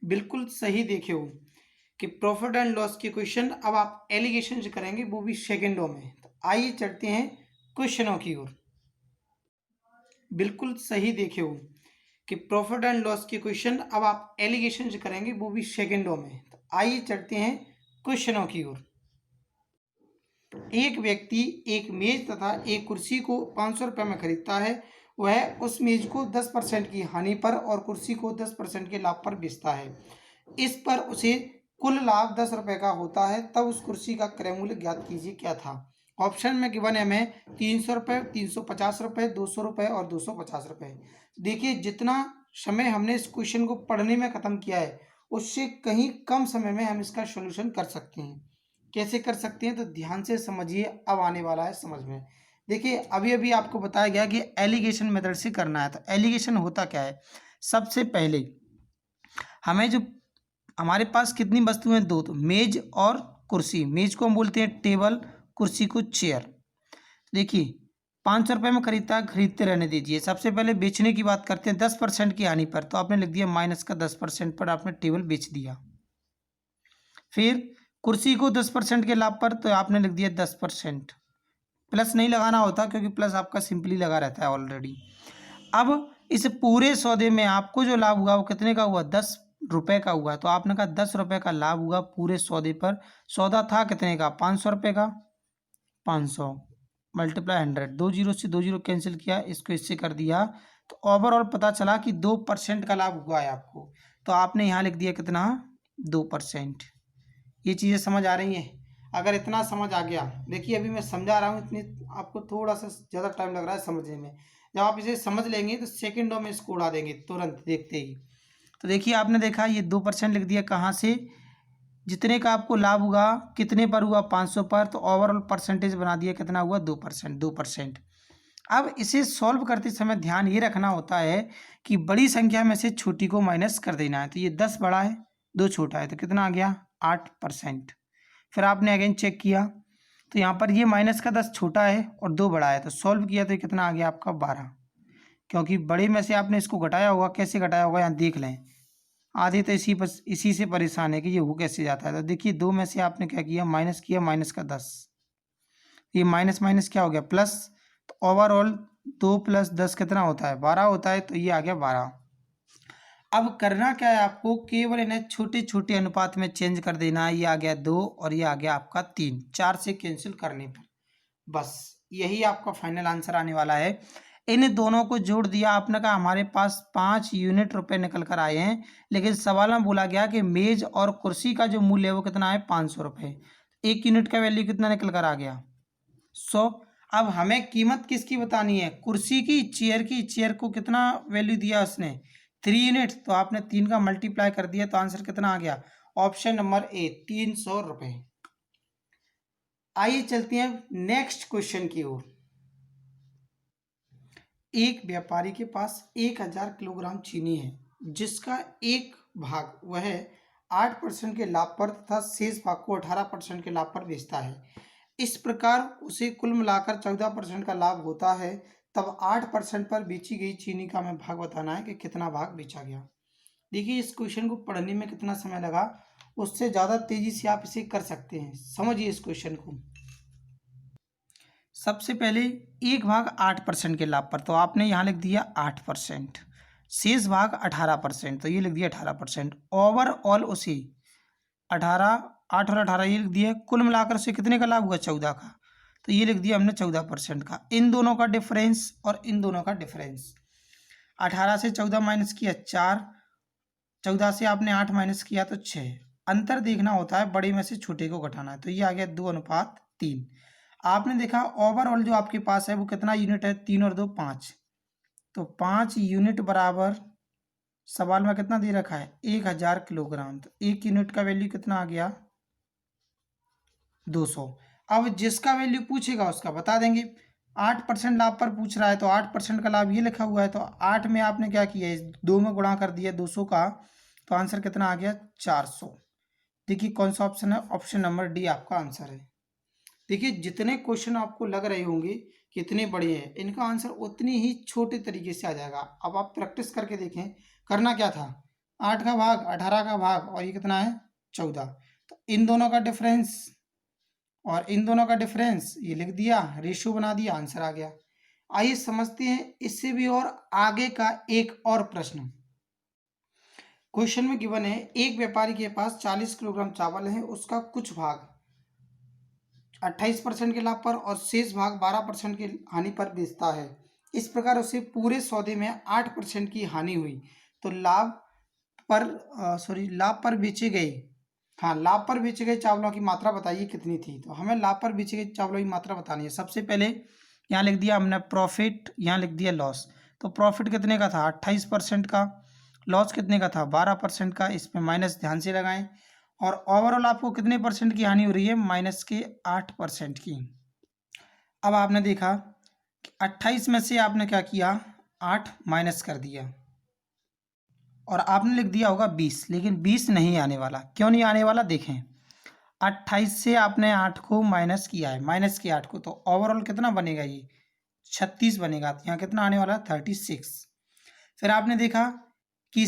बिल्कुल सही देखे हो कि प्रॉफिट एंड लॉस के क्वेश्चन अब आप एलिगेशन से करेंगे, वो भी सेकेंडों में। तो आइए चलते हैं क्वेश्चनों की ओर। बिल्कुल सही देखे हो कि प्रॉफिट एंड लॉस के क्वेश्चन अब आप एलिगेशन से करेंगे, वो भी सेकेंडों में। तो आइए चलते हैं क्वेश्चनों की ओर। एक व्यक्ति एक मेज तथा एक कुर्सी को 500 रुपये में खरीदता है। वह उस मेज को 10% की हानि पर और कुर्सी को 10% के लाभ पर बेचता है। इस पर उसे कुल लाभ 10 रुपये का होता है। तब उस कुर्सी का क्रय मूल्य ज्ञात कीजिए, क्या था। ऑप्शन में गिवन है हमें 300 रुपये, 350 रुपये, 200 रुपये और 250 रुपये। देखिए, जितना समय हमने इस क्वेश्चन को पढ़ने में ख़त्म किया है, उससे कहीं कम समय में हम इसका सोल्यूशन कर सकते हैं। कैसे कर सकते हैं, तो ध्यान से समझिए, अब आने वाला है समझ में। देखिए, अभी अभी आपको बताया गया कि एलिगेशन मेथड से करना है। तो एलिगेशन होता क्या है, सबसे पहले हमें जो हमारे पास कितनी वस्तुएं, दो, तो मेज और कुर्सी। मेज को हम बोलते हैं टेबल, कुर्सी को चेयर। देखिए, 500 रुपये में खरीदता है, खरीदते रहने दीजिए। सबसे पहले बेचने की बात करते हैं 10% की हानि पर। तो आपने लिख दिया माइनस का 10% पर आपने टेबल बेच दिया। फिर कुर्सी को 10% के लाभ पर, तो आपने लिख दिया 10%। प्लस नहीं लगाना होता, क्योंकि प्लस आपका सिंपली लगा रहता है ऑलरेडी। अब इस पूरे सौदे में आपको जो लाभ हुआ वो कितने का हुआ, 10 रुपये का हुआ। तो आपने कहा 10 रुपये का लाभ हुआ पूरे सौदे पर। सौदा था कितने का, 500 रुपये का। 500 मल्टीप्लाई 100, 2 जीरो से 2 जीरो कैंसिल किया, इसको इससे कर दिया। तो ओवरऑल पता चला कि 2% का लाभ हुआ है आपको। तो आपने यहाँ लिख दिया कितना, 2%। ये चीज़ें समझ आ रही हैं। अगर इतना समझ आ गया, देखिए अभी मैं समझा रहा हूँ, इतनी आपको थोड़ा सा ज़्यादा टाइम लग रहा है समझने में। जब आप इसे समझ लेंगे तो सेकंडों में इसको उड़ा देंगे तुरंत देखते ही। तो देखिए, आपने देखा ये 2% लिख दिया, कहाँ से, जितने का आपको लाभ हुआ कितने पर हुआ, 500 पर। तो ओवरऑल परसेंटेज बना दिया, कितना हुआ, 2%। 2%। अब इसे सॉल्व करते समय ध्यान ये रखना होता है कि बड़ी संख्या में से छोटी को माइनस कर देना है। तो ये 10 बड़ा है, 2 छोटा है, तो कितना आ गया, 8%। फिर आपने अगेन चेक किया, तो यहाँ पर ये माइनस का 10 छोटा है और 2 बड़ा है। तो सॉल्व किया तो ये कितना आ गया आपका, 12। क्योंकि बड़े में से आपने इसको घटाया होगा, कैसे घटाया होगा यहाँ देख लें। आधे तो इसी से परेशान है कि ये हो कैसे जाता है। तो देखिए, 2 में से आपने क्या किया, माइनस किया, माइनस का 10। ये माइनस माइनस क्या हो गया, प्लस। तो ओवरऑल 2 + 10 कितना होता है, 12 होता है। तो ये आ गया 12। अब करना क्या है आपको, केवल इन्हें छोटे छोटे अनुपात में चेंज कर देना है। ये आ गया 2 और ये आ गया आपका 3, 4 से कैंसिल करने पर बस यही आपका फाइनल आंसर आने वाला है। इन दोनों को जोड़ दिया, आपने कहा हमारे पास 5 यूनिट रुपए निकल कर आए हैं। लेकिन सवाल में बोला गया कि मेज और कुर्सी का जो मूल्य है वो कितना है, 500 रुपये। 1 यूनिट का वैल्यू कितना निकल कर आ गया, 100। अब हमें कीमत किसकी बतानी है, कुर्सी की, चेयर की। चेयर को कितना वैल्यू दिया उसने, 3 यूनिट। तो आपने 3 का मल्टीप्लाई कर दिया, तो आंसर कितना आ गया, ऑप्शन नंबर ए, 300 रुपये। आइए चलते हैं नेक्स्ट क्वेश्चन की ओर। एक व्यापारी के पास 1000 किलोग्राम चीनी है, जिसका एक भाग वह 8% के लाभ पर तथा शेष भाग को 18% के लाभ पर बेचता है। इस प्रकार उसे कुल मिलाकर 14% का लाभ होता है। तब 8% पर बेची गई चीनी का हमें भाग बताना है कि कितना भाग बेचा गया। देखिए, इस क्वेश्चन को पढ़ने में कितना समय लगा, उससे ज़्यादा तेजी से आप इसे कर सकते हैं। समझिए इस क्वेश्चन को। सबसे पहले एक भाग 8% के लाभ पर, तो आपने यहाँ लिख दिया 8%। शेष भाग 18%, तो ये लिख दिया 18%। ओवरऑल उसे 18, 8 और 18 ये लिख दिया, कुल मिलाकर से कितने का लाभ हुआ, 14 का। तो ये लिख दिया हमने 14% का। इन दोनों का डिफरेंस और इन दोनों का डिफरेंस, 18 से 14 माइनस किया 4, 14 से आपने 8 माइनस किया तो 6। अंतर देखना होता है, बड़े में से छोटे को घटाना है। तो ये आ गया 2:3। आपने देखा ओवरऑल जो आपके पास है वो कितना यूनिट है, 3 और 2 5। तो 5 यूनिट बराबर, सवाल में कितना दे रखा है, 1000 किलोग्राम। तो 1 यूनिट का वैल्यू कितना आ गया, 200। अब जिसका वैल्यू पूछेगा उसका बता देंगे। 8% लाभ पर पूछ रहा है, तो 8% का लाभ ये लिखा हुआ है। तो 8 में आपने क्या किया, इस 2 में गुणा कर दिया 200 का। तो आंसर कितना आ गया, 400। देखिए कौन सा ऑप्शन है, ऑप्शन नंबर डी आपका आंसर है। देखिए, जितने क्वेश्चन आपको लग रहे होंगे कितने बड़े हैं, इनका आंसर उतनी ही छोटे तरीके से आ जाएगा। अब आप प्रैक्टिस करके देखें। करना क्या था, 8 का भाग 18 का भाग और ये कितना है 14। तो इन दोनों का डिफरेंस और इन दोनों का डिफरेंस ये लिख दिया, रेशियो बना दिया, आंसर आ गया। आइए समझते हैं इससे भी और आगे का एक और प्रश्न। क्वेश्चन में गिवन है एक व्यापारी के पास 40 किलोग्राम चावल है, उसका कुछ भाग 28% के लाभ पर और शेष भाग 12% की हानि पर बेचता है। इस प्रकार उसे पूरे सौदे में 8% की हानि हुई। तो लाभ पर बेचे गए, हाँ, लाभ पर बेचे गए चावलों की मात्रा बताइए कितनी थी। तो हमें लाभ पर बेचे गए चावलों की मात्रा बतानी है। सबसे पहले यहाँ लिख दिया हमने प्रॉफिट, यहाँ लिख दिया लॉस। तो प्रॉफिट कितने का था 28% का, लॉस कितने का था 12% का, इसमें माइनस ध्यान से लगाएं। और ओवरऑल आपको कितने परसेंट की हानि हो रही है, माइनस के 8% की। अब आपने देखा कि 28 में से आपने क्या किया 8 माइनस कर दिया और आपने लिख दिया होगा 20, लेकिन 20 नहीं आने वाला। क्यों नहीं आने वाला देखें, 28 से आपने 8 को माइनस किया है, माइनस के 8 को, तो ओवरऑल कितना बनेगा ये 36 बनेगा। तो यहाँ कितना आने वाला है 36। फिर आपने देखा कि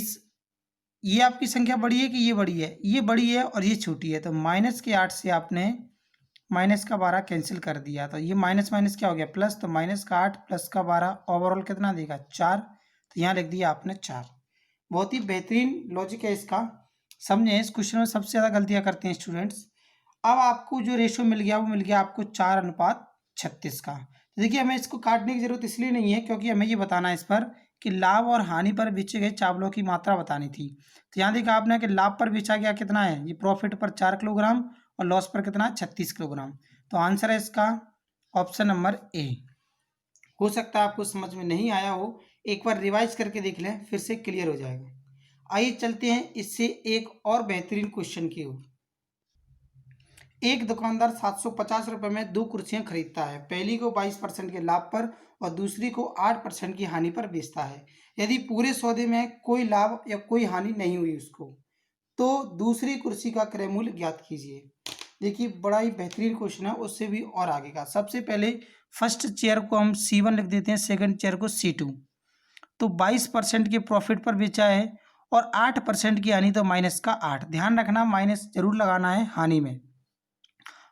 ये आपकी संख्या बड़ी है कि ये बड़ी है, ये बड़ी है और ये छोटी है। तो माइनस के 8 से आपने माइनस का 12 कैंसिल कर दिया, तो ये माइनस माइनस क्या हो गया प्लस। तो माइनस का 8 प्लस का 12 ओवरऑल कितना देगा 4। तो यहाँ लिख दिया आपने 4। बहुत ही बेहतरीन लॉजिक है इसका, समझे। इस क्वेश्चन में सबसे ज़्यादा गलतियाँ करते हैं स्टूडेंट्स। अब आपको जो रेशियो मिल गया वो मिल गया आपको 4:36 का। तो देखिए हमें इसको काटने की जरूरत इसलिए नहीं है क्योंकि हमें ये बताना है इस पर कि लाभ और हानि पर बेचे गए चावलों की मात्रा बतानी थी। तो यहाँ देखा आपने कि लाभ पर बेचा गया कितना है, ये प्रॉफिट पर 4 किलोग्राम और लॉस पर कितना 36 किलोग्राम। तो आंसर है इसका ऑप्शन नंबर ए। हो सकता है आपको समझ में नहीं आया हो, एक बार रिवाइज करके देख लें, फिर से क्लियर हो जाएगा। आइए चलते हैं इससे एक और बेहतरीन क्वेश्चन की ओर। एक दुकानदार 750 रुपये में 2 कुर्सियां खरीदता है। पहली को 22% के लाभ पर और दूसरी को 8% की हानि पर बेचता है। यदि पूरे सौदे में कोई लाभ या कोई हानि नहीं हुई उसको, तो दूसरी कुर्सी का क्रय मूल्य ज्ञात कीजिए। देखिए बड़ा ही बेहतरीन क्वेश्चन है, उससे भी और आगे का। सबसे पहले फर्स्ट चेयर को हम C1 लिख देते हैं, सेकंड चेयर को C2। तो 22% के प्रॉफिट पर बेचा है और 8% की हानि, तो माइनस का 8। ध्यान रखना माइनस जरूर लगाना है हानि में।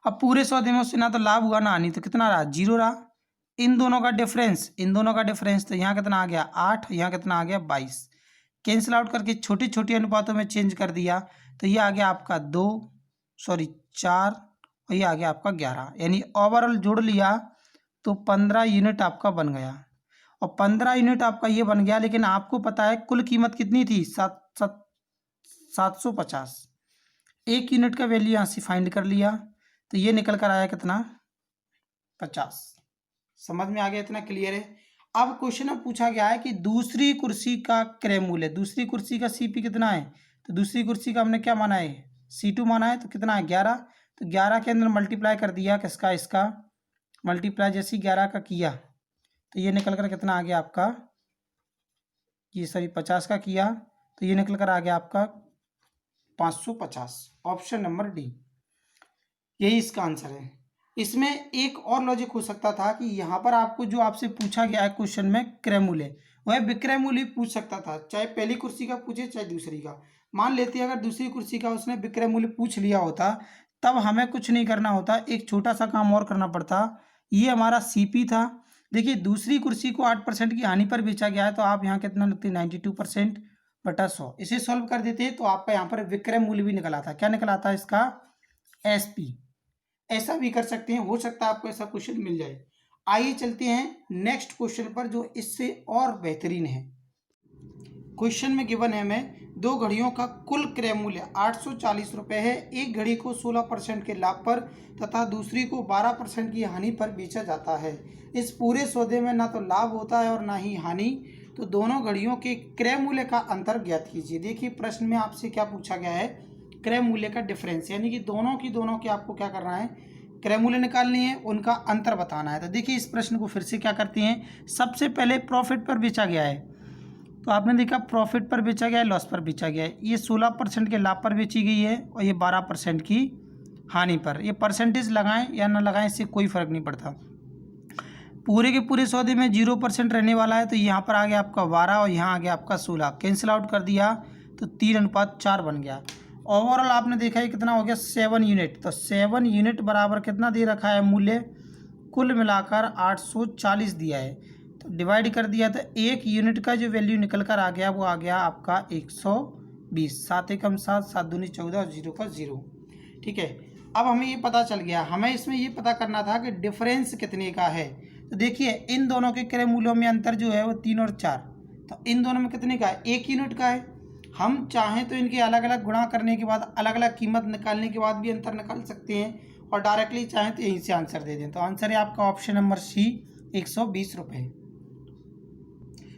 अब पूरे सौदे में उससे ना तो लाभ हुआ ना हानि, तो कितना रहा 0 रहा। इन दोनों का डिफरेंस, तो यहाँ कितना आ गया 8, यहाँ कितना आ गया 22। कैंसिल आउट करके छोटी छोटी अनुपातों में चेंज कर दिया, तो ये आ गया आपका 4 और ये आ गया आपका 11। यानी ओवरऑल जोड़ लिया तो 15 यूनिट आपका बन गया। और 15 यूनिट आपका ये बन गया, लेकिन आपको पता है कुल कीमत कितनी थी 750। 1 यूनिट का वैल्यू यहाँ से फाइंड कर लिया, तो ये निकल कर आया कितना 50। समझ में आ गया, इतना क्लियर है। अब क्वेश्चन में पूछा गया है कि दूसरी कुर्सी का क्रय मूल्य, दूसरी कुर्सी का CP कितना है। तो दूसरी कुर्सी का हमने क्या माना है C2 माना है, तो कितना है 11। तो 11 के अंदर मल्टीप्लाई कर दिया किसका, इसका मल्टीप्लाई जैसे 11 का किया, तो ये निकल कर कितना आ गया आपका, ये सॉरी 50 का किया, तो ये निकल कर आ गया आपका 550। ऑप्शन नंबर डी यही इसका आंसर है। इसमें एक और लॉजिक हो सकता था कि यहाँ पर आपको जो आपसे पूछा गया है क्वेश्चन में क्रय मूल्य, वह विक्रय मूल्य पूछ सकता था, चाहे पहली कुर्सी का पूछे चाहे दूसरी का। मान लेते अगर दूसरी कुर्सी का उसने विक्रय मूल्य पूछ लिया होता, तब हमें कुछ नहीं करना होता, एक छोटा सा काम और करना पड़ता। ये हमारा CP था। देखिए दूसरी कुर्सी को 8% की हानि पर बेचा गया है, तो आप यहाँ कितना लिखते 92% बटा 100। इसे सॉल्व कर देते तो आपका यहाँ पर विक्रय मूल्य भी निकला था। क्या निकला था इसका SP। ऐसा भी कर सकते हैं, हो सकता है आपको ऐसा क्वेश्चन मिल जाए। आइए चलते हैं नेक्स्ट क्वेश्चन पर जो इससे और बेहतरीन है। क्वेश्चन में गिवन है हमें 2 घड़ियों का कुल क्रय मूल्य 840 रुपये है। एक घड़ी को 16% के लाभ पर तथा दूसरी को 12% की हानि पर बेचा जाता है। इस पूरे सौदे में ना तो लाभ होता है और ना ही हानि, तो दोनों घड़ियों के क्रय मूल्य का अंतर ज्ञात कीजिए। देखिए प्रश्न में आपसे क्या पूछा गया है, क्रय मूल्य का डिफरेंस, यानी कि दोनों की आपको क्या करना है, क्रय मूल्य निकालनी है, उनका अंतर बताना है। तो देखिए इस प्रश्न को फिर से क्या करते हैं, सबसे पहले प्रॉफिट पर बेचा गया है, तो आपने देखा प्रॉफिट पर बेचा गया है, लॉस पर बेचा गया है। ये 16% के लाभ पर बेची गई है और ये 12% की हानि पर। ये परसेंटेज लगाएं या ना लगाएं इससे कोई फर्क नहीं पड़ता। पूरे के पूरे सौदे में 0% रहने वाला है, तो यहाँ पर आ गया आपका 12 और यहाँ आ गया आपका 16। कैंसिल आउट कर दिया तो 3:4 बन गया। ओवरऑल आपने देखा है कितना हो गया 7 यूनिट। तो 7 यूनिट बराबर कितना दे रखा है मूल्य, कुल मिलाकर 840 दिया है। तो डिवाइड कर दिया तो 1 यूनिट का जो वैल्यू निकल कर आ गया वो आ गया आपका 120। 7 एकम 7, 7 दूनी 14 और 0 का 0। ठीक है, अब हमें ये पता चल गया, हमें इसमें ये पता करना था कि डिफरेंस कितने का है। तो देखिए इन दोनों के क्रय मूल्यों में अंतर जो है वो 3 और 4। तो इन दोनों में कितने का है, 1 यूनिट का है। हम चाहें तो इनके अलग अलग गुणा करने के बाद अलग अलग कीमत निकालने के बाद भी अंतर निकाल सकते हैं, और डायरेक्टली चाहें तो यहीं से आंसर दे दें। तो आंसर है आपका ऑप्शन नंबर सी, 120 रुपये।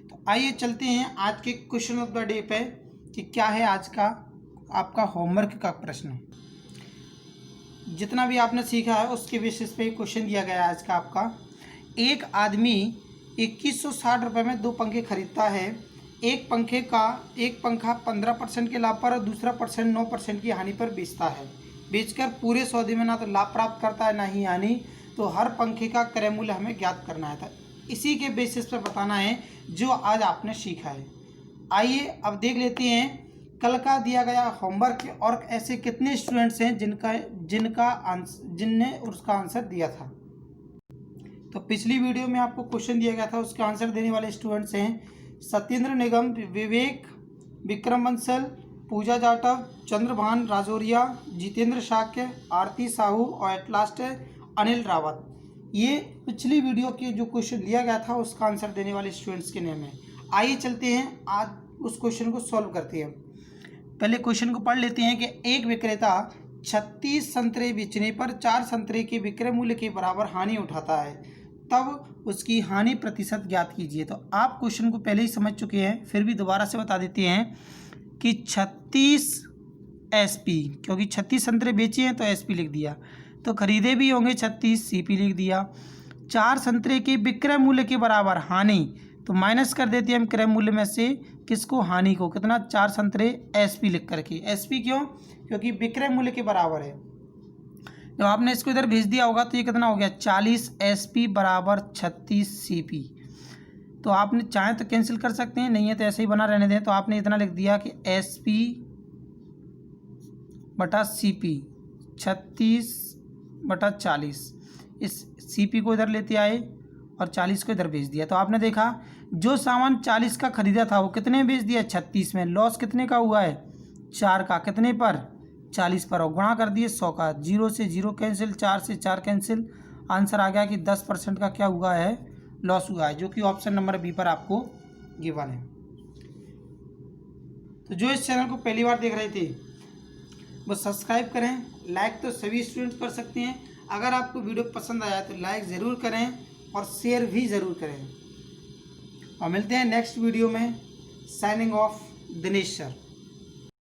तो आइए चलते हैं आज के क्वेश्चन ऑफ द डे पे कि क्या है आज का आपका होमवर्क का प्रश्न। जितना भी आपने सीखा है उसके बेसिस पे क्वेश्चन दिया गया है आज का आपका। एक आदमी 2160 रुपये में 2 पंखे खरीदता है। एक पंखा 15% के लाभ पर और दूसरा 9% की हानि पर बेचता है। बेचकर पूरे सौदे में ना तो लाभ प्राप्त करता है ना ही हानि। तो हर पंखे का क्रय मूल्य हमें ज्ञात करना है। था इसी के बेसिस पर बताना है जो आज आपने सीखा है। आइए अब देख लेते हैं कल का दिया गया होमवर्क और ऐसे कितने स्टूडेंट्स हैं जिनने उसका आंसर दिया था। तो पिछली वीडियो में आपको क्वेश्चन दिया गया था, उसका आंसर देने वाले स्टूडेंट्स हैं सत्येंद्र निगम, विवेक, विक्रम बंसल, पूजा जाटव, चंद्रभान राजौरिया, जितेंद्र शाक्य, आरती साहू और एट लास्ट अनिल रावत। ये पिछली वीडियो के जो क्वेश्चन दिया गया था उसका आंसर देने वाले स्टूडेंट्स के नेम है। आइए चलते हैं आज उस क्वेश्चन को सॉल्व करते हैं। पहले क्वेश्चन को पढ़ लेते हैं कि एक विक्रेता 36 संतरे बेचने पर 4 संतरे के विक्रय मूल्य के बराबर हानि उठाता है, तब उसकी हानि प्रतिशत ज्ञात कीजिए। तो आप क्वेश्चन को पहले ही समझ चुके हैं, फिर भी दोबारा से बता देते हैं कि 36 SP, क्योंकि 36 संतरे बेचे हैं तो SP लिख दिया, तो खरीदे भी होंगे 36 CP लिख दिया। 4 संतरे के विक्रय मूल्य के बराबर हानि, तो माइनस कर देते हैं हम क्रय मूल्य में से किसको, हानि को। कितना, 4 संतरे SP लिख करके। SP क्यों, क्योंकि विक्रय मूल्य के बराबर है। जब आपने इसको इधर भेज दिया होगा तो ये कितना हो गया 40 SP बराबर 36 CP। तो आपने चाहे तो कैंसिल कर सकते हैं, नहीं है तो ऐसे ही बना रहने दें। तो आपने इतना लिख दिया कि SP बटा CP 36 बटा 40। इस CP को इधर लेते आए और 40 को इधर भेज दिया। तो आपने देखा जो सामान 40 का खरीदा था वो कितने बेच दिया, 36 में। लॉस कितने का हुआ है, 4 का। कितने पर, 40 पर। और गुणा कर दिए 100 का। 0 से 0 कैंसिल, 4 से 4 कैंसिल। आंसर आ गया कि 10% का क्या हुआ है, लॉस हुआ है, जो कि ऑप्शन नंबर बी पर आपको गिवन है। तो जो इस चैनल को पहली बार देख रहे थे वो सब्सक्राइब करें। लाइक तो सभी स्टूडेंट्स कर सकते हैं। अगर आपको वीडियो पसंद आया तो लाइक ज़रूर करें और शेयर भी ज़रूर करें। और मिलते हैं नेक्स्ट वीडियो में। Signing off, Dinesh sir.